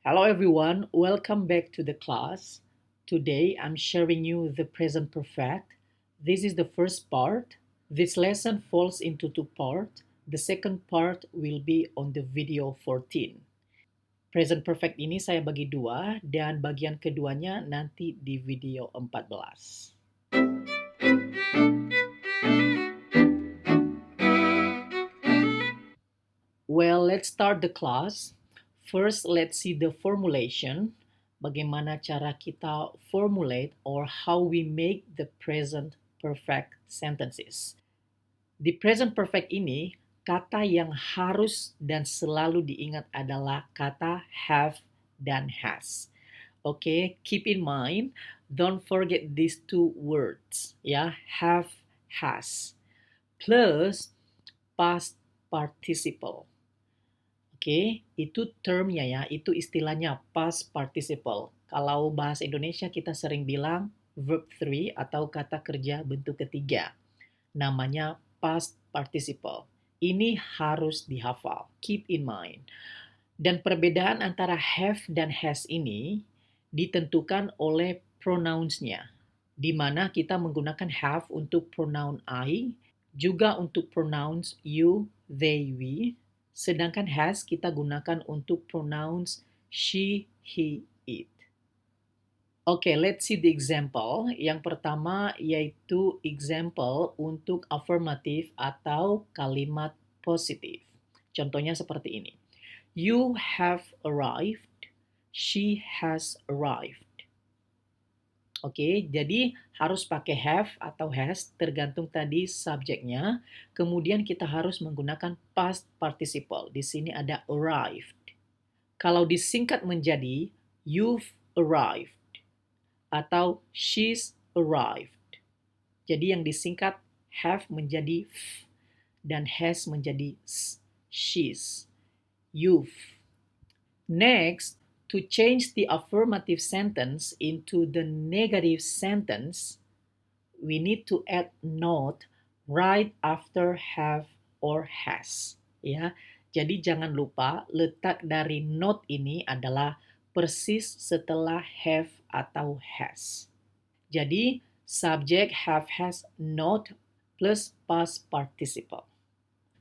Hello everyone, welcome back to the class. Today I'm sharing you the present perfect. This is the first part. This lesson falls into two parts. The second part will be on the video 14. Present perfect ini saya bagi dua dan bagian keduanya nanti di video 14. Well, let's start the class. First, let's see the formulation. Bagaimana cara kita formulate or how we make the present perfect sentences. Di present perfect ini, kata yang harus dan selalu diingat adalah kata have dan has. Okay, keep in mind, don't forget these two words, ya, have, has, plus past participle. Oke, itu termnya ya, itu istilahnya past participle. Kalau bahasa Indonesia kita sering bilang verb 3 atau kata kerja bentuk ketiga. Namanya past participle. Ini harus dihafal, keep in mind. Dan perbedaan antara have dan has ini ditentukan oleh pronouns-nya. Di mana kita menggunakan have untuk pronoun I, juga untuk pronouns you, they, we. Sedangkan has kita gunakan untuk pronouns she, he, it. Oke, let's see the example. Yang pertama yaitu example untuk affirmative atau kalimat positif. Contohnya seperti ini. You have arrived. She has arrived. Oke, jadi harus pakai have atau has tergantung tadi subjeknya. Kemudian kita harus menggunakan past participle. Di sini ada arrived. Kalau disingkat menjadi you've arrived atau she's arrived. Jadi yang disingkat have menjadi f dan has menjadi s. She's, you've. Next, to change the affirmative sentence into the negative sentence, we need to add not right after have or has. Ya, jadi jangan lupa letak dari not ini adalah persis setelah have atau has. Jadi subject have, has, not plus past participle.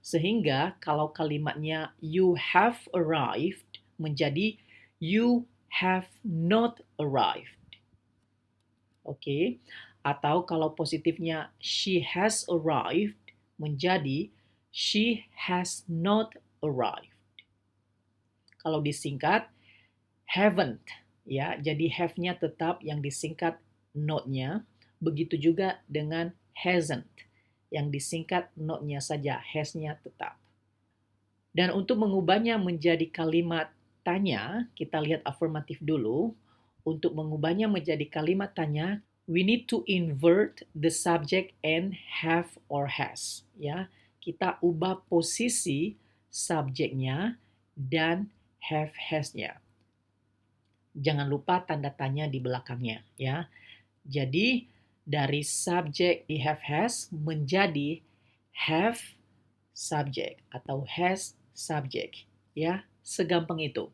Sehingga kalau kalimatnya you have arrived menjadi you have not arrived. Oke. Atau kalau positifnya she has arrived menjadi she has not arrived. Kalau disingkat haven't, ya. Jadi have-nya tetap yang disingkat not-nya. Begitu juga dengan hasn't, yang disingkat not-nya saja, has-nya tetap. Dan untuk mengubahnya menjadi kalimat tanya, kita lihat afirmatif dulu. Untuk mengubahnya menjadi kalimat tanya, we need to invert the subject and have or has. Ya, kita ubah posisi subjeknya dan have has-nya. Jangan lupa tanda tanya di belakangnya, ya. Jadi dari subject di have has menjadi have subject atau has subject, ya. Segampang itu.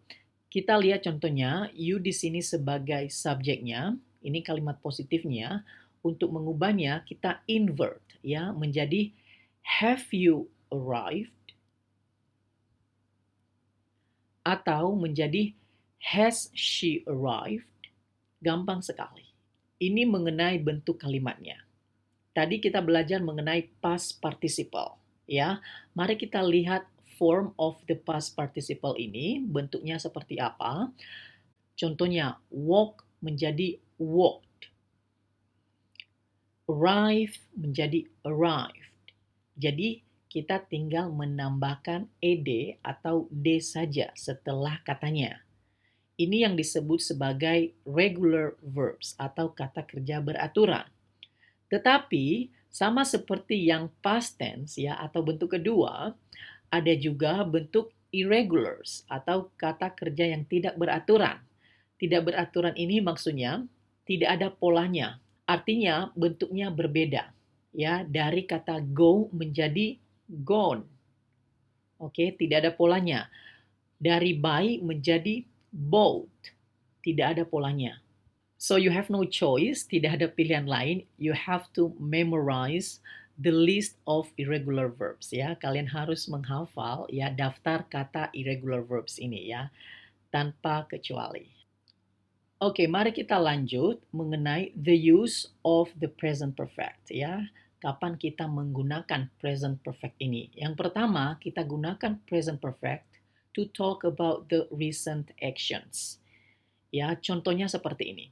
Kita lihat contohnya, you di sini sebagai subjeknya, ini kalimat positifnya. Untuk mengubahnya kita invert, ya, menjadi have you arrived atau menjadi has she arrived. Gampang sekali. Ini mengenai bentuk kalimatnya. Tadi kita belajar mengenai past participle, ya. Mari kita lihat form of the past participle ini, bentuknya seperti apa. Contohnya, walk menjadi walked. Arrive menjadi arrived. Jadi, kita tinggal menambahkan ed atau d saja setelah katanya. Ini yang disebut sebagai regular verbs atau kata kerja beraturan. Tetapi, sama seperti yang past tense ya atau bentuk kedua, ada juga bentuk irregulars atau kata kerja yang tidak beraturan. Tidak beraturan ini maksudnya tidak ada polanya. Artinya bentuknya berbeda. Ya, dari kata go menjadi gone. Oke, tidak ada polanya. Dari buy menjadi Both. Tidak ada polanya. So you have no choice, tidak ada pilihan lain. You have to memorize the list of irregular verbs ya. Kalian harus menghafal ya daftar kata irregular verbs ini ya, tanpa kecuali. Oke, mari kita lanjut mengenai the use of the present perfect ya. Kapan kita menggunakan present perfect ini? Yang pertama, kita gunakan present perfect to talk about the recent actions. Ya, contohnya seperti ini.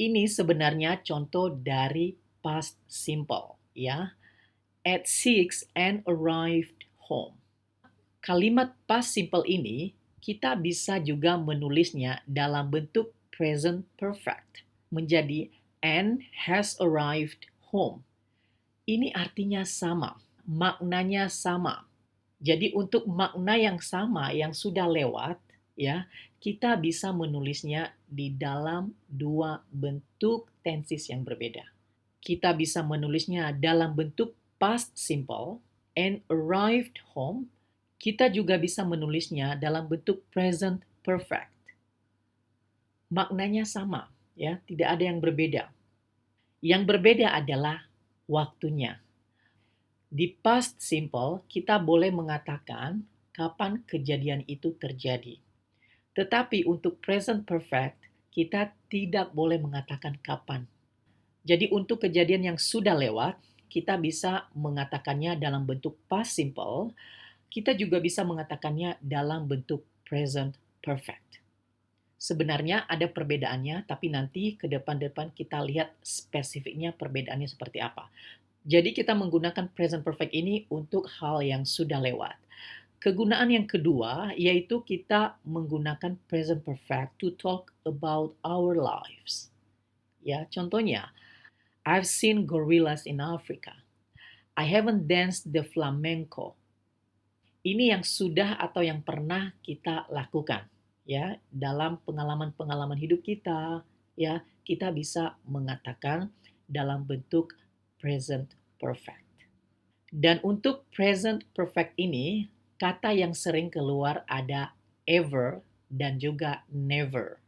Ini sebenarnya contoh dari past simple ya. At 6 and arrived home. Kalimat past simple ini kita bisa juga menulisnya dalam bentuk present perfect menjadi and has arrived home. Ini artinya sama, maknanya sama. Jadi untuk makna yang sama yang sudah lewat ya, kita bisa menulisnya di dalam dua bentuk tenses yang berbeda. Kita bisa menulisnya dalam bentuk past simple and arrived home. Kita juga bisa menulisnya dalam bentuk present perfect. Maknanya sama, ya, tidak ada yang berbeda. Yang berbeda adalah waktunya. Di past simple, kita boleh mengatakan kapan kejadian itu terjadi. Tetapi untuk present perfect, kita tidak boleh mengatakan kapan. Jadi untuk kejadian yang sudah lewat, kita bisa mengatakannya dalam bentuk past simple. Kita juga bisa mengatakannya dalam bentuk present perfect. Sebenarnya ada perbedaannya, tapi nanti ke depan-depan kita lihat spesifiknya perbedaannya seperti apa. Jadi kita menggunakan present perfect ini untuk hal yang sudah lewat. Kegunaan yang kedua yaitu kita menggunakan present perfect to talk about our lives. Ya, contohnya, I've seen gorillas in Africa. I haven't danced the flamenco. Ini yang sudah atau yang pernah kita lakukan ya dalam pengalaman-pengalaman hidup kita ya, kita bisa mengatakan dalam bentuk present perfect. Dan untuk present perfect ini, kata yang sering keluar ada ever dan juga never.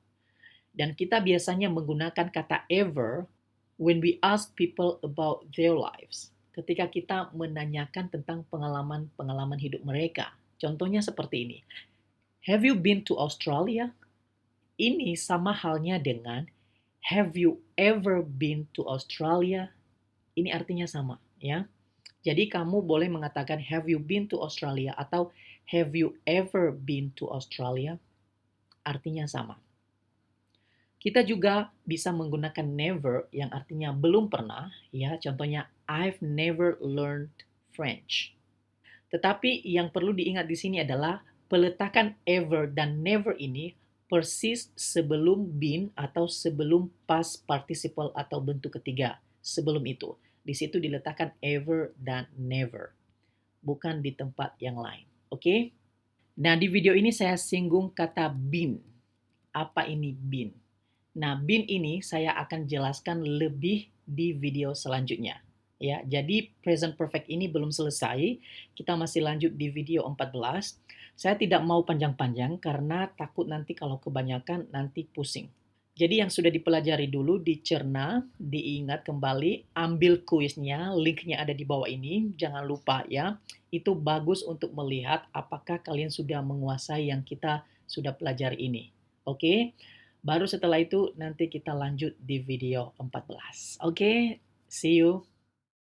Dan kita biasanya menggunakan kata ever when we ask people about their lives. Ketika kita menanyakan tentang pengalaman-pengalaman hidup mereka. Contohnya seperti ini. Have you been to Australia? Ini sama halnya dengan have you ever been to Australia? Ini artinya sama, ya. Jadi kamu boleh mengatakan have you been to Australia atau have you ever been to Australia? Artinya sama. Kita juga bisa menggunakan never yang artinya belum pernah, ya. Contohnya I've never learned French. Tetapi yang perlu diingat di sini adalah peletakan ever dan never ini persis sebelum been atau sebelum past participle atau bentuk ketiga. Sebelum itu, di situ diletakkan ever dan never, bukan di tempat yang lain. Oke? Nah, di video ini saya singgung kata been. Apa ini been? Nah, been ini saya akan jelaskan lebih di video selanjutnya. Ya, jadi present perfect ini belum selesai. Kita masih lanjut di video 14. Saya tidak mau panjang-panjang karena takut nanti kalau kebanyakan nanti pusing. Jadi yang sudah dipelajari dulu dicerna, diingat kembali, ambil kuisnya, linknya ada di bawah ini. Jangan lupa ya, itu bagus untuk melihat apakah kalian sudah menguasai yang kita sudah pelajari ini. Oke? Baru setelah itu nanti kita lanjut di video 14. Oke, see you.